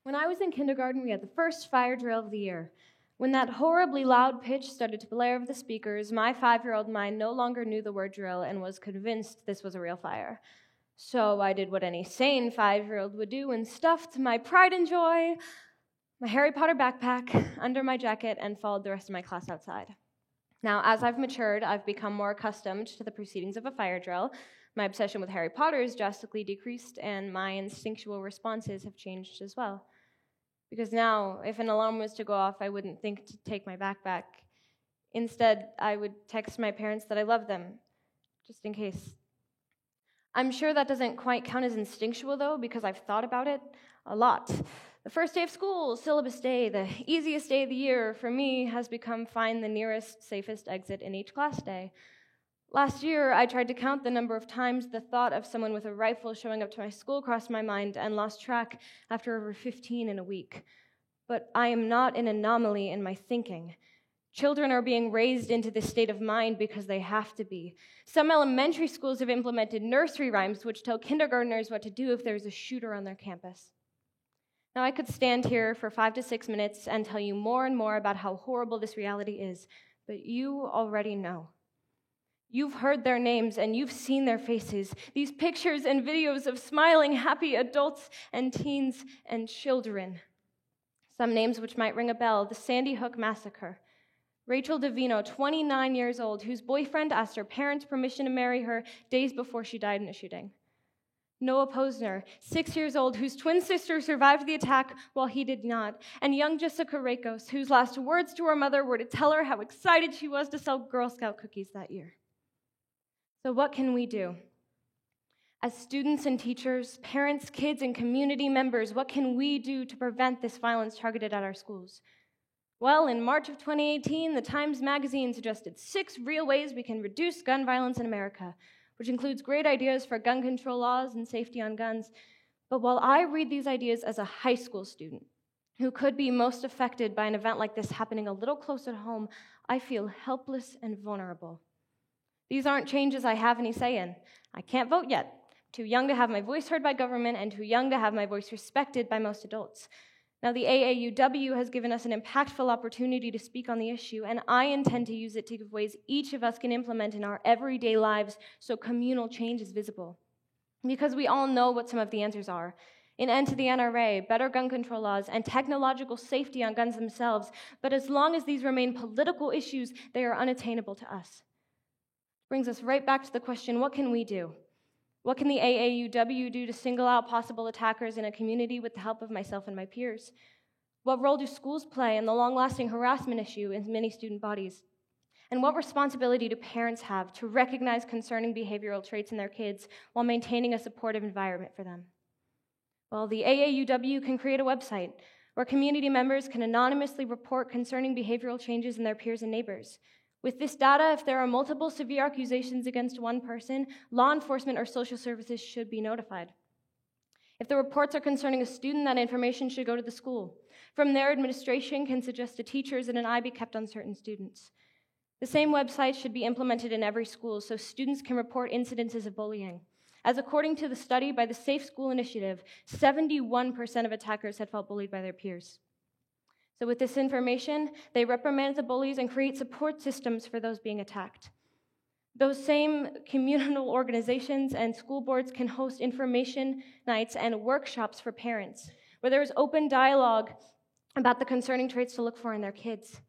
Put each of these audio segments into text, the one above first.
When I was in kindergarten, we had the first fire drill of the year. When that horribly loud pitch started to blare over the speakers, my 5-year-old mind no longer knew the word drill and was convinced this was a real fire. So I did what any sane 5-year-old would do and stuffed my pride and joy, my Harry Potter backpack, under my jacket and followed the rest of my class outside. Now, as I've matured, I've become more accustomed to the proceedings of a fire drill. My obsession with Harry Potter has drastically decreased, and my instinctual responses have changed as well. Because now, if an alarm was to go off, I wouldn't think to take my backpack. Instead, I would text my parents that I love them, just in case. I'm sure that doesn't quite count as instinctual, though, because I've thought about it a lot. The first day of school, syllabus day, the easiest day of the year, for me, has become find the nearest, safest exit in each class day. Last year, I tried to count the number of times the thought of someone with a rifle showing up to my school crossed my mind and lost track after over 15 in a week. But I am not an anomaly in my thinking. Children are being raised into this state of mind because they have to be. Some elementary schools have implemented nursery rhymes which tell kindergartners what to do if there's a shooter on their campus. Now, I could stand here for 5 to 6 minutes and tell you more and more about how horrible this reality is, but you already know. You've heard their names and you've seen their faces, these pictures and videos of smiling, happy adults and teens and children. Some names which might ring a bell: the Sandy Hook Massacre. Rachel Davino, 29 years old, whose boyfriend asked her parents' permission to marry her days before she died in a shooting. Noah Posner, 6 years old, whose twin sister survived the attack while he did not. And young Jessica Rakos, whose last words to her mother were to tell her how excited she was to sell Girl Scout cookies that year. So what can we do? As students and teachers, parents, kids, and community members, what can we do to prevent this violence targeted at our schools? Well, in March of 2018, the Times Magazine suggested 6 real ways we can reduce gun violence in America, which includes great ideas for gun control laws and safety on guns. But while I read these ideas as a high school student who could be most affected by an event like this happening a little close at home, I feel helpless and vulnerable. These aren't changes I have any say in. I can't vote yet. I'm too young to have my voice heard by government and too young to have my voice respected by most adults. Now, the AAUW has given us an impactful opportunity to speak on the issue, and I intend to use it to give ways each of us can implement in our everyday lives so communal change is visible. Because we all know what some of the answers are: an end to the NRA, better gun control laws, and technological safety on guns themselves. But as long as these remain political issues, they are unattainable to us. Brings us right back to the question, what can we do? What can the AAUW do to single out possible attackers in a community with the help of myself and my peers? What role do schools play in the long-lasting harassment issue in many student bodies? And what responsibility do parents have to recognize concerning behavioral traits in their kids while maintaining a supportive environment for them? Well, the AAUW can create a website where community members can anonymously report concerning behavioral changes in their peers and neighbors. With this data, if there are multiple severe accusations against one person, law enforcement or social services should be notified. If the reports are concerning a student, that information should go to the school. From there, administration can suggest to teachers that an eye be kept on certain students. The same website should be implemented in every school so students can report incidences of bullying. As according to the study by the Safe School Initiative, 71% of attackers had felt bullied by their peers. So with this information, they reprimand the bullies and create support systems for those being attacked. Those same communal organizations and school boards can host information nights and workshops for parents, where there is open dialogue about the concerning traits to look for in their kids.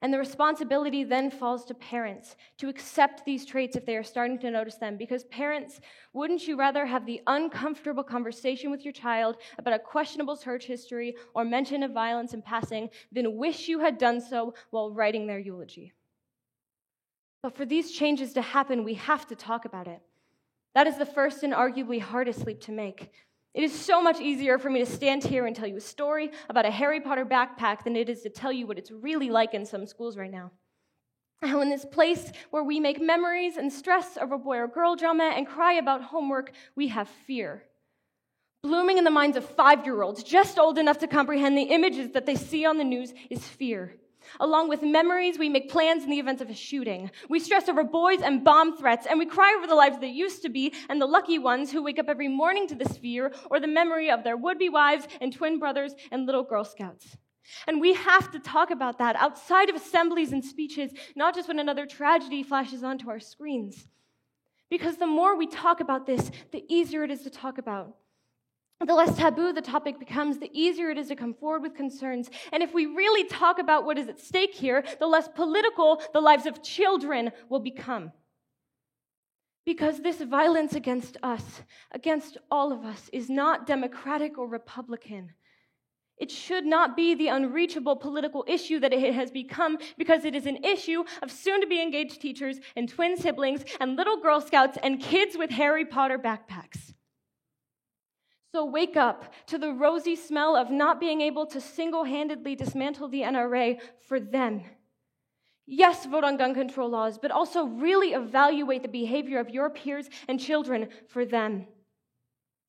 And the responsibility then falls to parents to accept these traits if they are starting to notice them. Because parents, wouldn't you rather have the uncomfortable conversation with your child about a questionable search history or mention of violence in passing than wish you had done so while writing their eulogy? But for these changes to happen, we have to talk about it. That is the first and arguably hardest leap to make. It is so much easier for me to stand here and tell you a story about a Harry Potter backpack than it is to tell you what it's really like in some schools right now. How in this place where we make memories and stress over boy or girl drama and cry about homework, we have fear. Blooming in the minds of 5-year-olds, just old enough to comprehend the images that they see on the news, is fear. Along with memories, we make plans in the event of a shooting. We stress over boys and bomb threats, and we cry over the lives that used to be and the lucky ones who wake up every morning to this fear or the memory of their would-be wives and twin brothers and little Girl Scouts. And we have to talk about that outside of assemblies and speeches, not just when another tragedy flashes onto our screens. Because the more we talk about this, the easier it is to talk about. The less taboo the topic becomes, the easier it is to come forward with concerns. And if we really talk about what is at stake here, the less political the lives of children will become. Because this violence against us, against all of us, is not Democratic or Republican. It should not be the unreachable political issue that it has become, because it is an issue of soon-to-be engaged teachers and twin siblings and little Girl Scouts and kids with Harry Potter backpacks. So wake up to the rosy smell of not being able to single-handedly dismantle the NRA for them. Yes, vote on gun control laws, but also really evaluate the behavior of your peers and children for them.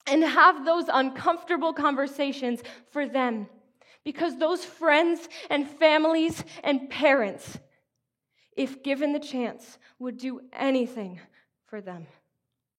And have those uncomfortable conversations for them. Because those friends and families and parents, if given the chance, would do anything for them.